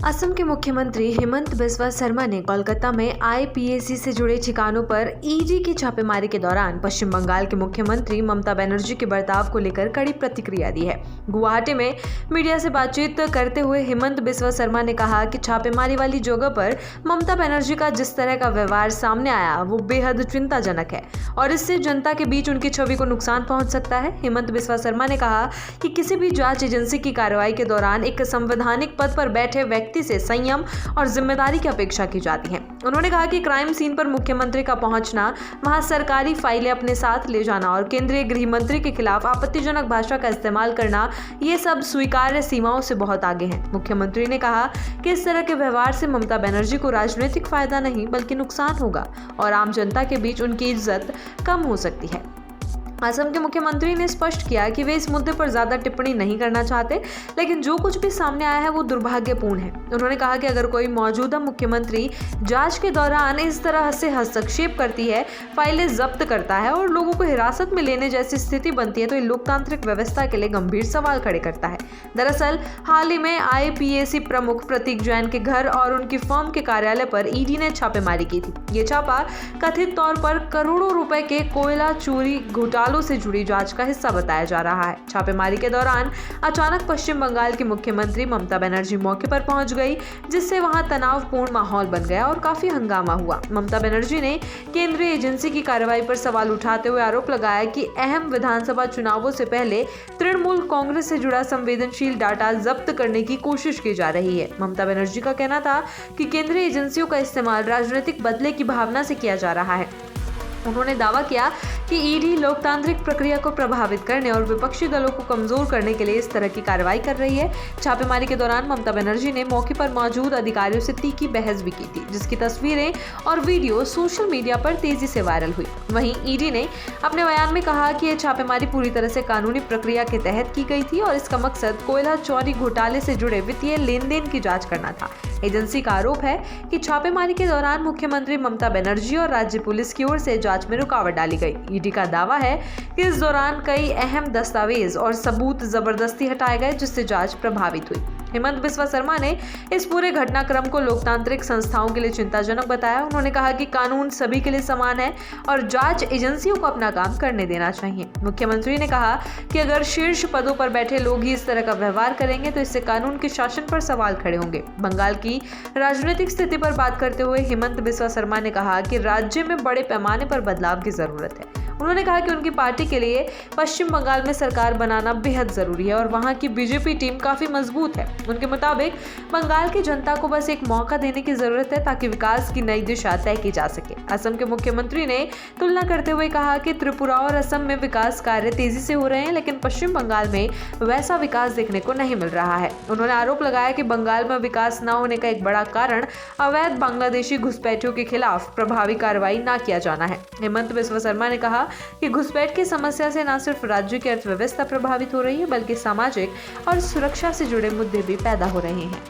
असम के मुख्यमंत्री हेमंत बिस्वा शर्मा ने कोलकाता में आईपीएसी से जुड़े ठिकानों पर ईडी की छापेमारी के दौरान पश्चिम बंगाल के मुख्यमंत्री ममता बनर्जी के बर्ताव को लेकर कड़ी प्रतिक्रिया दी है। गुवाहाटी में मीडिया से बातचीत करते हुए हेमंत बिस्वा शर्मा ने कहा कि छापेमारी वाली जगह पर ममता बनर्जी का जिस तरह का व्यवहार सामने आया वो बेहद चिंताजनक है और इससे जनता के बीच उनकी छवि को नुकसान पहुंच सकता है। हेमंत बिस्वा शर्मा ने कहा कि किसी भी जांच एजेंसी की कार्रवाई के दौरान एक संवैधानिक पद पर बैठे व्यक्ति से संयम और जिम्मेदारी की अपेक्षा की जाती है। उन्होंने कहा कि क्राइम सीन पर मुख्यमंत्री का पहुंचना, वहां सरकारी फाइलें अपने साथ ले जाना और केंद्रीय गृह मंत्री के खिलाफ आपत्तिजनक भाषा का इस्तेमाल करना, ये सब स्वीकार्य सीमाओं से बहुत आगे है। मुख्यमंत्री ने कहा कि इस तरह के व्यवहार से ममता बनर्जी को राजनीतिक फायदा नहीं बल्कि नुकसान होगा और आम जनता के बीच उनकी इज्जत कम हो सकती है। असम के मुख्यमंत्री ने स्पष्ट किया कि वे इस मुद्दे पर ज्यादा टिप्पणी नहीं करना चाहते, लेकिन जो कुछ भी सामने आया है वो दुर्भाग्यपूर्ण है। उन्होंने कहा कि अगर कोई मौजूदा मुख्यमंत्री जांच के दौरान इस तरह से हस्तक्षेप करती है, फाइलें जब्त करता है और लोगों को हिरासत में लेने जैसी स्थिति बनती है तो ये लोकतांत्रिक व्यवस्था के लिए गंभीर सवाल खड़े करता है। दरअसल हाल ही में आईपीएसी प्रमुख प्रतीक जैन के घर और उनकी फर्म के कार्यालय पर ईडी ने छापेमारी की थी। ये छापा कथित तौर पर करोड़ों रुपए के कोयला चोरी घोटालों से जुड़ी जांच का हिस्सा बताया जा रहा है। छापेमारी के दौरान अचानक पश्चिम बंगाल की मुख्यमंत्री ममता बनर्जी मौके पर पहुंच गई, जिससे वहां तनावपूर्ण माहौल बन गया और काफी हंगामा हुआ। ममता बनर्जी ने केंद्रीय एजेंसी की कार्रवाई पर सवाल उठाते हुए आरोप लगाया कि अहम विधानसभा चुनावों से पहले तृणमूल कांग्रेस से जुड़ा संवेदनशील डाटा जब्त करने की कोशिश की जा रही है। ममता बनर्जी का कहना था कि केंद्रीय एजेंसियों का इस्तेमाल राजनीतिक बदले की भावना से किया जा रहा है। उन्होंने दावा किया कि ईडी लोकतांत्रिक प्रक्रिया को प्रभावित करने और विपक्षी दलों को कमजोर करने के लिए इस तरह की कार्रवाई कर रही है। छापेमारी के दौरान ममता बनर्जी ने मौके पर मौजूद अधिकारियों से तीखी बहस भी की थी, जिसकी तस्वीरें और वीडियो सोशल मीडिया पर तेजी से वायरल हुई। वहीं ईडी ने अपने बयान में कहा कि यह छापेमारी पूरी तरह से कानूनी प्रक्रिया के तहत की गई थी और इसका मकसद कोयला चोरी घोटाले से जुड़े वित्तीय लेन देन की जाँच करना था। एजेंसी का आरोप है कि छापेमारी के दौरान मुख्यमंत्री ममता बनर्जी और राज्य पुलिस की ओर से जांच में रुकावट डाली गई। ईडी का दावा है कि इस दौरान कई अहम दस्तावेज और सबूत जबरदस्ती हटाए गए, जिससे जांच प्रभावित हुई। हेमंत बिस्वा शर्मा ने इस पूरे घटनाक्रम को लोकतांत्रिक संस्थाओं के लिए चिंताजनक बताया। उन्होंने कहा कि कानून सभी के लिए समान है और जांच एजेंसियों को अपना काम करने देना चाहिए। मुख्यमंत्री ने कहा कि अगर शीर्ष पदों पर बैठे लोग ही इस तरह का व्यवहार करेंगे तो इससे कानून के शासन पर सवाल खड़े होंगे। बंगाल की राजनीतिक स्थिति पर बात करते हुए हेमंत बिस्वा शर्मा ने कहा कि राज्य में बड़े पैमाने पर बदलाव की जरूरत है। उन्होंने कहा कि उनकी पार्टी के लिए पश्चिम बंगाल में सरकार बनाना बेहद जरूरी है और वहां की बीजेपी टीम काफी मजबूत है। उनके मुताबिक बंगाल की जनता को बस एक मौका देने की जरूरत है ताकि विकास की नई दिशा तय की जा सके। असम के मुख्यमंत्री ने तुलना करते हुए कहा कि त्रिपुरा और असम में विकास कार्य तेजी से हो रहे हैं, लेकिन पश्चिम बंगाल में वैसा विकास देखने को नहीं मिल रहा है। उन्होंने आरोप लगाया कि बंगाल में विकास न होने का एक बड़ा कारण अवैध बांग्लादेशी घुसपैठियों के खिलाफ प्रभावी कार्रवाई न किया जाना है। हेमंत बिस्वा शर्मा ने कहा कि घुसपैठ की समस्या से न सिर्फ राज्य की अर्थव्यवस्था प्रभावित हो रही है बल्कि सामाजिक और सुरक्षा से जुड़े मुद्दे भी पैदा हो रहे हैं।